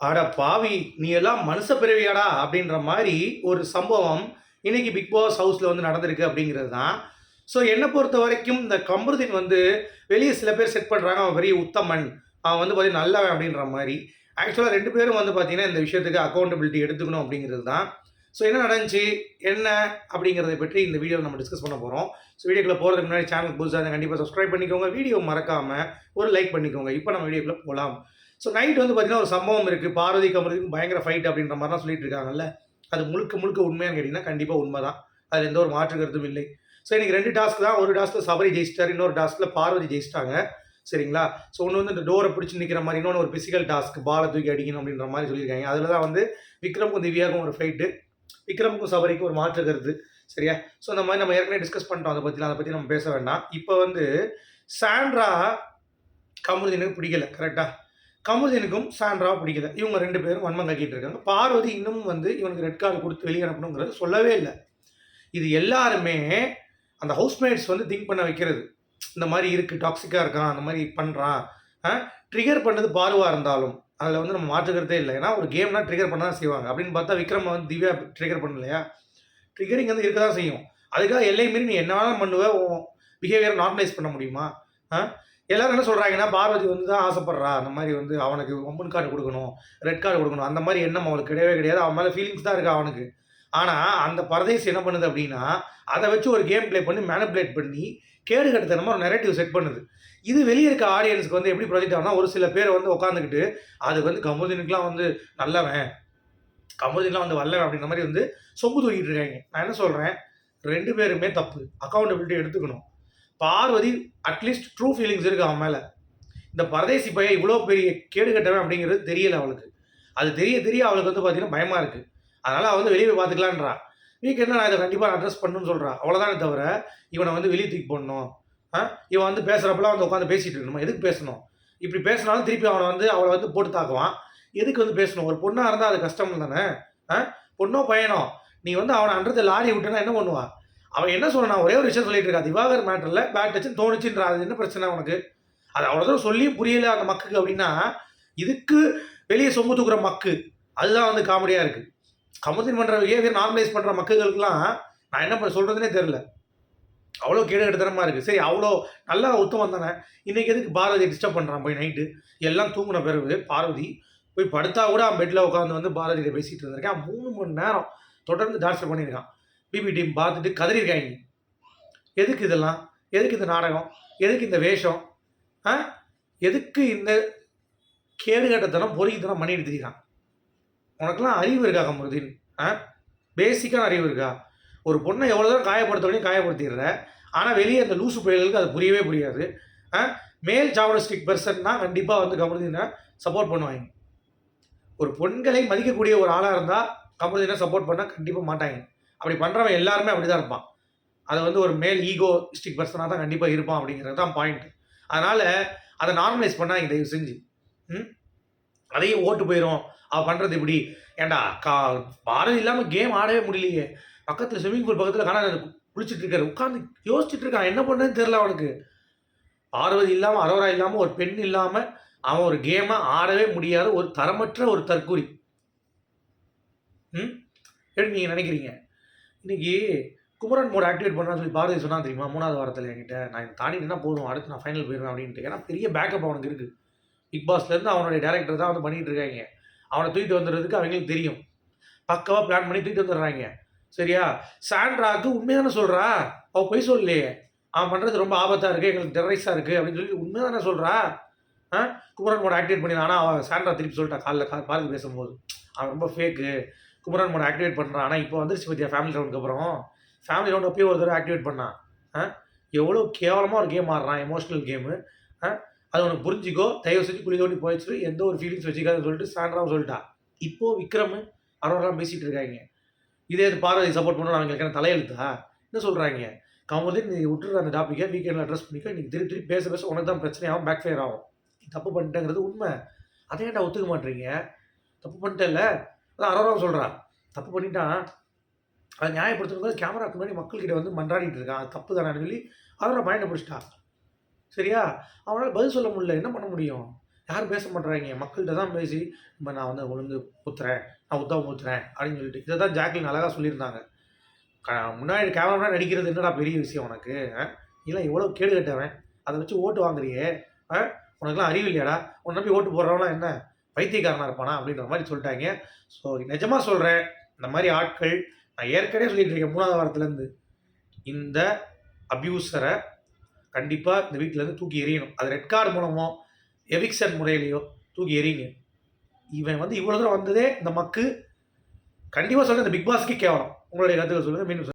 அட பாவி! நீ எல்லாம் மனுஷ பிறவியாடா? அப்படின்ற மாரி ஒரு சம்பவம் இன்னைக்கு பிக் பாஸ் ஹவுஸ்ல வந்து நடந்திருக்கு அப்படிங்கிறது தான். ஸோ என்ன பொறுத்தவரைக்கும் இந்த கமருதீன் வந்து வெளிய சில பேர் செட் பண்றாங்க. அவன் பெரிய உத்தமன். அவன் வந்து பார்த்தீங்கன்னா நல்லவன் அப்படின்ற மாரி. ஆக்சுவலா 2 பேரும் வந்து பார்த்தீங்கன்னா, இந்த விஷயத்துக்கு அக்கவுண்டபிலிட்டி எடுத்துக்கணும் அப்படிங்கிறது தான். ஸோ என்ன நடந்துச்சு? என்ன அப்படிங்கிறத பற்றி இந்த வீடியோல நம்ம டிஸ்கஸ் பண்ண போறோம். ஸோ வீடியோக்குள்ள போறதுக்கு முன்னாடி சேனலுக்கு புதுசா இருந்தா கண்டிப்பா சப்ஸ்கிரைப் பண்ணிக்கோங்க. வீடியோ மறக்காம ஒரு லைக் பண்ணிக்கோங்க. இப்போ நம்ம வீடியோக்குள்ள போலாம். ஸோ நைட் வந்து பார்த்தீங்கன்னா, ஒரு சம்பவம் இருக்கு. பார்வதி, கமருதீன் பயங்கர ஃபைட் அப்படின்ற மாரிலாம் சொல்லிட்டு இருக்காங்கல்ல. அது முழுக்க முழுக்க உண்மையான்னு கேட்டீங்கன்னா, கண்டிப்பா உண்மதான். அதுல எந்த ஒரு மாற்று கருத்தும் இல்லை. ஸோ இன்னைக்கு 2 டாஸ்க் தான். ஒரு டாஸ்க்ல சபரி ஜெயிச்சிட்டாரு. இன்னொரு டாஸ்க்ல பார்வதி ஜெயிச்சிட்டாங்க. சரிங்களா? ஸோ ஒண்ணு வந்து இந்த டோர பிடிச்சு நிக்கிற மாரி, இன்னொன்னு ஒரு பிசிக்கல் டாஸ்க். பால தூக்கி அடிக்கணும் அப்படின்ற மாரி சொல்லியிருக்காங்க. அதுல தான் வந்து விக்ரமுக்கும் திவ்யாவுக்கும் ஒரு ஃபைட்டு. விக்ரமுக்கும் சபரிக்கும் ஒரு மாற்று கருத்து. சரியா? ஸோ அந்த மாரி நம்ம ஏற்கனவே டிஸ்கஸ் பண்ணிட்டோம். அத பத்தி நம்ம பேச வேண்டாம். இப்ப வந்து சாண்ட்ரா கமருதீனுக்கு பிடிக்கல. கரெக்ட்டா? கமருதீனுக்கும் சாண்ட்ராவ பிடிக்கல. இவங்க 2 பேரும் வன்மம் கக்கிட்டு இருக்காங்க. பார்வதி இன்னமும் வந்து இவனுக்கு ரெட் கார்டு குடுத்து வெளிய அனுப்பணுங்கிறத சொல்லவே இல்ல. இது எல்லாருமே அந்த ஹவுஸ்மேட்ஸ் வந்து திங்க் பண்ண வைக்கிறது. இந்த மாரி இருக்கு, டாக்ஸிக்கா இருக்கான், அந்த மாரி பண்றான். அ ட்ரிகர் பண்ணது பாருவா இருந்தாலும், அதுல வந்து நம்ம மாற்று கருத்தே இல்ல. ஏன்னா ஒரு கேம்னா ட்ரிகர் பண்ண தான் செய்வாங்க. அப்படின்னு பார்த்தா விக்ரம் வந்து திவ்யா ட்ரிகர் பண்ணலையா? ட்ரிகரிங் வந்து இருக்க தான் செய்யும். அதுக்காக எல்லை மீறி நீ என்ன வேணாலும் பண்ணுவ. உன் பிஹேவியர நார்மலைஸ் பண்ண முடியுமா? அ எல்லாரும் என்ன சொல்றாங்கன்னா, பார்வதி வந்து தான் ஆசைப்படுறா. அந்த மாரி வந்து அவனுக்கு வம்பன் கார்டு குடுக்கணும், ரெட் கார்டு குடுக்கணும். அந்த மாரி எண்ணம் அவளுக்கு கிடையவே கிடையாது. அவன் மேல ஃபீலிங்ஸ் தான் இருக்கு அவனுக்கு. ஆனா, அந்த பரதேசி என்ன பண்ணுது அப்டின்னா, அத வச்சு ஒரு கேம் ப்ளே பண்ணி மேனிபுலேட் பண்ணி, கேடு கெட்டத்தனமா ஒரு நரேட்டிவ் செட் பண்ணுது. இது வெளிய இருக்க ஆடியன்ஸ்க்கு வந்து எப்படி ப்ரொஜெக்ட் ஆகும்னா, ஒரு சில பேர் வந்து உட்கார்ந்துகிட்டு, அது வந்து கமருதீனுக்குலாம் வந்து நல்லவன், கமருதீன்லாம் வந்து வல்லவன் அப்டின்ற மாரி வந்து சொம்பு தூக்கிட்டு இருக்காய்ங்க. நான் என்ன சொல்றேன், 2 பேருமே தப்பு. அக்கவுண்டபிலிட்டி எடுத்துக்கணும். பார்வதி அட்லீஸ்ட் ட்ரூ ஃபீலிங்ஸ் இருக்கு அவன் மேல. இந்த பரதேசி பையன் இவ்ளோ பெரிய கேடு கெட்டவன் அப்டிங்கிறது தெரியல அவளுக்கு. அது தெரிய தெரிய அவளுக்கு வந்து பார்த்தீங்கன்னா பயமா இருக்கு. அதனால அவ வந்து வெளிய போய் பார்த்துக்கலான்றா. வீக்கெண்ட்ல நான் இத கண்டிப்பா அட்ரஸ் பண்ணணும்னு சொல்றா. அவ்வளோதானே தவிர, இவன வந்து வெளிய தூக்கி போடணும். அ இவன் வந்து பேசுறப்பலாம் வந்து உட்காந்து பேசிட்டு இருக்கணுமா? எதுக்கு பேசணும்? இப்படி பேசினாலும் திருப்பி அவள வந்து போட்டு தாக்குவான். எதுக்கு வந்து பேசணும்? ஒரு பொண்ணா இருந்தா அது கஷ்டம் தானே! அ பொண்ணோ, பையனோ நீ வந்து அவன அண்டர் த லாரி விட்டேன்னா என்ன பண்ணுவான்? அவன் என்ன சொன்னான்? ஒரே ஒரு விஷயம் சொல்லிட்டு இருக்கா. திவாகர் மேட்டர்ல பேட் டச்சுன்னு தோணுச்சுன்றா. அது என்ன பிரச்சனை உனக்கு? அது அவ்வளோ தூரம் சொல்லியும் புரியல அந்த மக்குக்கு அப்படின்னா, இதுக்கு வெளிய சொம்பு தூக்குற மக்கு. அதுதான் வந்து காமெடியா இருக்கு. கமுதின் பண்ற பிஹேவியர் நார்மலைஸ் பண்ற மக்களுக்கெல்லாம் நான் என்ன சொல்றதுன்னே தெரியல. அவ்வளோ கேடு கெட்டத்தனமா இருக்கு. சரி அவ்வளோ நல்லா உத்தமன் தானே. இன்னைக்கு எதுக்கு பார்வதிய டிஸ்டர்ப் பண்றான் போய் நைட்டு? எல்லாம் தூங்குன பிறகு பார்வதி போய் படுத்தா கூட அவன் பெட்ல உட்காந்து வந்து பாரதிட்ட பேசிட்டு இருந்திருக்கான். 3 மணி நேரம் தொடர்ந்து டார்ச்சர் பண்ணியிருக்கான். பிபி டீம் பார்த்துட்டு கதறியிருக்காய்ங்க. எதுக்கு இதெல்லாம்? எதுக்கு இந்த நாடகம்? எதுக்கு இந்த வேஷம்? ஆ? எதுக்கு இந்த கேடுகெட்டத்தனம், பொறுக்கித்தனம் பண்ணிட்டு திரியிறான்? உனக்கெல்லாம் அறிவு இருக்கா கமருதீன்? ஆ? பேசிக்கான அறிவு இருக்கா? ஒரு பொண்ண எவ்வளோ தூரம் காயப்படுத்த முடியும் காயப்படுத்திடுற. ஆனா வெளிய அந்த லூசு பயல்களுக்கு அது புரியவே புரியாது. ஆ? மேல் சாவனிஸ்டிக் பெர்சன்னா கண்டிப்பா வந்து கமருதீன சப்போர்ட் பண்ணுவாய்ங்க. ஒரு பெண்களை மதிக்கக்கூடிய ஒரு ஆளா இருந்தா கமருதீன சப்போர்ட் பண்ண கண்டிப்பா மாட்டாய்ங்க. அப்படி பண்றவன் எல்லாருமே அப்படிதான் இருப்பான். அது வந்து ஒரு மேல் ஈகோஸ்டிக் பெர்சனா தான் கண்டிப்பா இருப்பான் அப்படிங்கிறது தான் பாயிண்ட். அதனால அத நார்மலைஸ் பண்ணாதீங்க தயவு செஞ்சு. ம். அதையும் ஓட்டு போயிரும். அவ பண்றது இப்படி. ஏன்டா பாரதி இல்லாம கேம் ஆடவே முடியலையே. பக்கத்துல ஸ்விம்மிங் பூல் பக்கத்துல குளிச்சிட்டு இருக்காரு. உட்கார்ந்து யோசிச்சுட்டு இருக்கான். என்ன பண்றதுன்னு தெரியல அவனுக்கு. பார்வதி இல்லாம, அரோரா இல்லாம, ஒரு பெண் இல்லாம அவன் ஒரு கேம ஆடவே முடியாத ஒரு தரமற்ற ஒரு தற்குறி. ம். எப்படி நீங்க நினைக்கிறீங்க? இன்னைக்கு குமரன் மோட் ஆக்டிவேட் பண்றான்னு சொல்லி பாரதி சொன்னா தெரியுமா? 3வது வாரத்துல என்கிட்ட. நான் இத தாண்டிட்டேன்னா போதும். அடுத்து நான் ஃபைனல் போயிருவேன் அப்படின்ட்டு. ஏன்னா பெரிய பேக்கப் அவனுக்கு இருக்கு. பிக் பாஸ்லேருந்து அவனுடைய டைரக்டர் தான் வந்து பண்ணிட்டு இருக்காய்ங்க. அவன தூக்கிட்டு வந்துர்றதுக்கு அவங்களுக்கு தெரியும். பக்காவா பிளான் பண்ணி தூக்கிட்டு வந்துடுறாய்ங்க. சரியா? சாண்ட்ராக்கு உண்மைய தானே சொல்றா. அவ பொய் சொல்லலையே. அவன் பண்றது ரொம்ப ஆபத்தா இருக்கு. எங்களுக்கு டெரரிஸ்ட்டா இருக்கு அப்படின்னு சொல்லி உண்மைய தானே சொல்றா. ஆ? குமரன் மோட் ஆக்டிவேட் பண்ணிருந்தான். ஆனா அவ சாண்ட்ரா திருப்பி சொல்லிட்டா காலைல பார்வதி பேசும்போது. அவன் ரொம்ப ஃபேக்கு. குமரன் மோட் ஆக்டிவேட் பண்றான். ஆனா இப்போ வந்துருச்சு பாத்தியா ஃபேமிலி ரவுண்டுக்கு அப்புறம். ஃபேமிலி ரவுண்ட் அப்பயே ஒரு தடவ ஆக்டிவேட் பண்ணான். ஆ? எவ்வளோ கேவலமா ஒரு கேம் ஆடுறான். Emotional game. ஆ? அது உனக்கு புரிஞ்சுக்கோ. தயவு செஞ்சு குழி தோண்டி புதைச்சிரு. எந்த ஒரு ஃபீலிங்ஸ் வச்சுக்காதன்னு சொல்லிட்டு சாண்ட்ராவும் சொல்லிட்டா. இப்போ விக்ரம், அரோராலாம் பேசிட்டு இருக்காய்ங்க. இதே இது பார்வதி சப்போர்ட் பண்ணணும் அவங்களுக்கு என்ன தலையெழுத்தா? என்ன சொல்றாய்ங்க? கமருதீன் நீ விட்டுரு அந்த டாபிக்க வீக்கெண்ட்ல அட்ரஸ் பண்ணிக்கோ. இன்னைக்கு திருப்பி திருப்பி பேச பேச உனக்கு தான் பிரச்சனையாகும். பேக் ஃபயர் ஆகும். நீ தப்பு பண்ணிட்டேங்கிறது உண்ம. அத ஏன்டா ஒத்துக்க மாட்றீங்க? தப்பு பண்ணிட்டேல்ல. அதான் அரோராவும் சொல்றா. தப்பு பண்ணிட்டான். அத நியாயப்படுத்தணும்னு கேமராக்கு முன்னாடி மக்கள்கிட்ட வந்து மன்றாடிட்டு இருக்கான். அது தப்பு தானேன்னு சொல்லி அரோரா பாயிண்ட்ட புடிச்சுட்டா. சரியா? அவனால பதில் சொல்ல முடியல. என்ன பண்ண முடியும்? யாரும் பேச மாட்றாய்ங்க. மக்கள்ட்ட தான் பேசி, நான் வந்து உளுந்து ஊத்துறேன், நான் உத்தமம் ஊத்துறேன் அப்படின்னு சொல்லிட்டு. இத தான் ஜாக்லின் அழகா சொல்லியிருந்தாங்க. முன்னாடி கேமரா முன்னாடி நடிக்கிறது என்னடா பெரிய விஷயம் உனக்கு? நீலாம் எவ்வளோ கேடு கெட்டவன். அத வச்சு ஓட்டு வாங்குறியே! அ உனக்கெல்லாம் அறிவு இல்லையாடா? உன்ன நம்பி ஓட்டு போடுறவன்லாம் என்ன பைத்தியக்காரனா இருப்பானா? அப்படின்ற மாரி சொல்ட்டாய்ங்க. ஸோ நிஜமா சொல்றேன். இந்த மாரி ஆட்கள் நான் ஏற்கனவே சொல்லிட்டு இருக்கேன் 3வது வாரத்துலருந்து. இந்த அப்யூசர கண்டிப்பா இந்த வீட்லருந்து தூக்கி எறியணும். அது ரெட் கார்ட் மூலமோ, எவிக்ஷன் முறையிலயோ தூக்கி எறியுங்க. இவன் வந்து இவ்வளோ தூரம் வந்ததே இந்த மக்கு கண்டிப்பா சொல்றேன் இந்த பிக் பாஸ்க்கே கேவலம். உங்களுடைய கருத்துக்கள் சொல்லுங்க. மீண்டும்